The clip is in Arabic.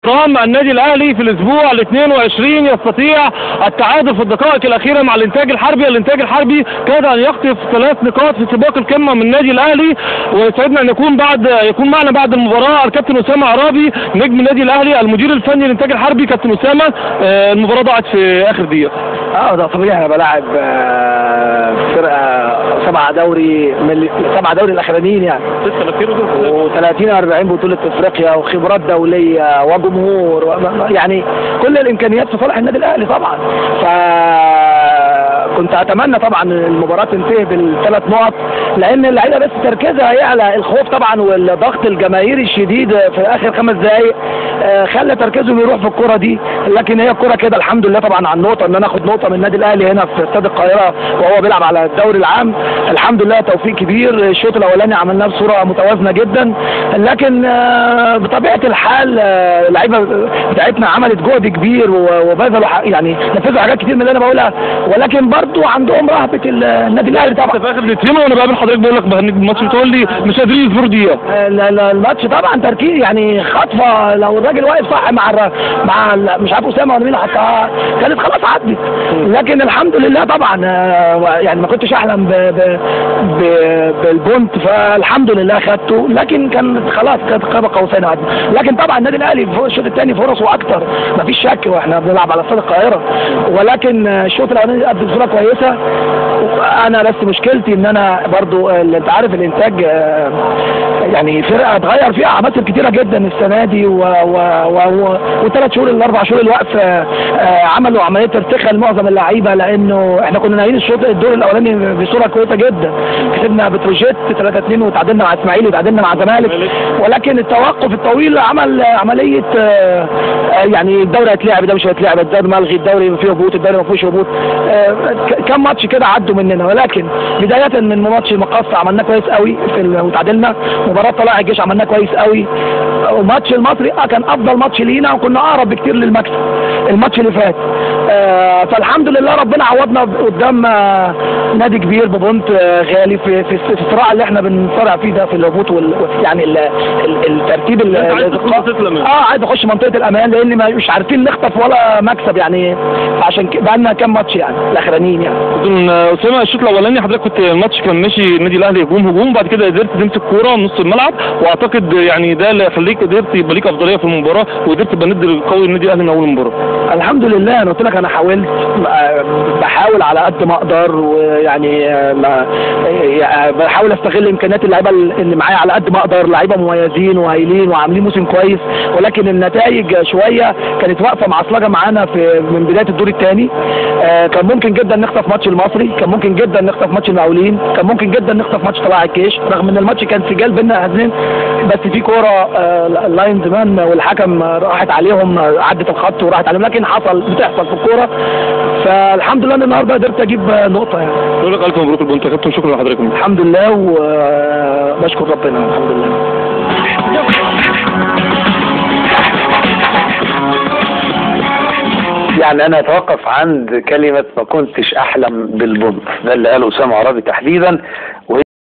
رغم النادي الاهلي في الاسبوع ال 22 يستطيع التعادل في الدقائق الاخيره مع الانتاج الحربي. الانتاج الحربي كاد ان يخطف 3 نقاط في سباق القمه من النادي الاهلي، ويسعدنا ان يكون معنا بعد المباراه الكابتن اسامه عرابي نجم النادي الاهلي المدير الفني للانتاج الحربي. كابتن اسامه، المباراه ضاعت في اخر دقيقه. ده طبيعي، انا بلاعب فرقه 7 دوري من 7 دوري الاخرانيين يعني، و30 40 بطوله افريقيا وخبرات دوليه وجمهور يعني كل الامكانيات في صالح النادي الاهلي طبعا. كنت اتمنى طبعا المباراه تنتهي بال3 نقط، لان اللعيبه بس تركيزها يعلى. الخوف طبعا والضغط الجماهيري الشديد في اخر 5 دقائق خلى تركيزهم يروح في الكره دي، لكن هي الكره كده الحمد لله طبعا على النقطه، ان انا اخد نقطه من النادي الاهلي هنا في استاد القاهره وهو بيلعب على الدوري العام. الحمد لله توفيق كبير. الشوط الاولاني عملناه بصوره متوازنه جدا، لكن بطبيعه الحال اللعيبه بتاعتنا عملت جهد كبير وبذلوا يعني نفذوا حاجات كتير من اللي انا بقولها، ولكن برضو عندهم رهبه النادي الاهلي طبعا. في اخر دقيقتين وانا بقابل حضرتك بقول لك الماتش، بتقول لي مش قادرين يصبروا دقيقه. الماتش طبعا تركيز يعني خطفه، لو الراجل واقف صح مع مش عارف اسامه ولا مين اللي حطها كانت خلاص عدت، لكن الحمد لله طبعا يعني ما كنتش احلم بالبونت، فالحمد لله خدته، لكن كان خلاص كانت قاب قوسين عدت. لكن طبعا النادي الاهلي في الشوط الثاني فرصه اكتر ما فيش شك، واحنا بنلعب على استاد القاهره، ولكن الشوط الاولاني قد بصوره كويسه. انا بس مشكلتي ان انا برضو انت عارف الانتاج يعني فرقه اتغير فيها عناصر كتيره جدا السنه دي، و3 شهور ال 4 شهور الوقف عملوا عمليه ارتخاء لمعظم اللعيبه، لانه احنا كنا ناهيين الدور الاولاني بصوره كويسه جدا. كسبنا بتروجيت 3-2 وتعادلنا مع اسماعيلي وتعادلنا مع الزمالك، ولكن التوقف الطويل عمل عمليه يعني الدوري هيتلعب ده مش هيتلعب، الدوري ملغي، الدوري فيه هبوط، الدوري ما فيهوش هبوط. كم ماتش كده عدوا مننا، ولكن بدايه من ماتش المقصه عملناه كويس قوي وتعادلنا، مباراه طلائع الجيش عملناه كويس قوي، وماتش المصري كان افضل ماتش لينا وكنا اقرب بكتير للمكسب الماتش اللي فات. فالحمد لله ربنا عوضنا قدام نادي كبير ببونت غالي في الصراع اللي احنا بنصارع فيه ده في الهبوط يعني الترتيب عايز اخش منطقه الامان، لان مش عارفين نخطف ولا مكسب يعني، عشان بقى لنا كام ماتش يعني الاخرانيين يعني. اسامه، الشوط الاولاني حضرتك كنت الماتش كان ماشي النادي الاهلي هجوم، بعد كده قدرت تمسك كوره من نص الملعب، واعتقد يعني ده اللي يخليك قدرت يبقى ليك افضليه في المباراه، وقدرت تبقى ند قوي النادي الاهلي من اول المباراه. الحمد لله، انا قلت لك انا بحاول على قد ما اقدر، ويعني بحاول استغل امكانيات اللعيبه اللي معايا على قد ما اقدر، لعيبه مميزين وهايلين وعاملين موسم كويس، ولكن النتائج شويه كانت واقفه معصلجه معانا من بدايه الدور الثاني. كان ممكن جدا نخطف ماتش المصري، كان ممكن جدا نخطف ماتش المقاولين، كان ممكن جدا نخطف ماتش طلائع الجيش، رغم ان الماتش كان سجال بينا احنا، بس في كوره اللاينز مان والحكم راحت عليهم، عدت الخط وراحت عليهم، لكن بتحصل في الكوره. فالحمد لله ان النهارده قدرت اجيب نقطه يعني. بقول لك الف مبروك البونت يا كابتن، شكرا لحضرتك. الحمد لله، وبشكر ربنا الحمد لله. يعني انا اتوقف عند كلمه ما كنتش احلم بالبونت، ده اللي قاله اسامه عرابي تحديدا.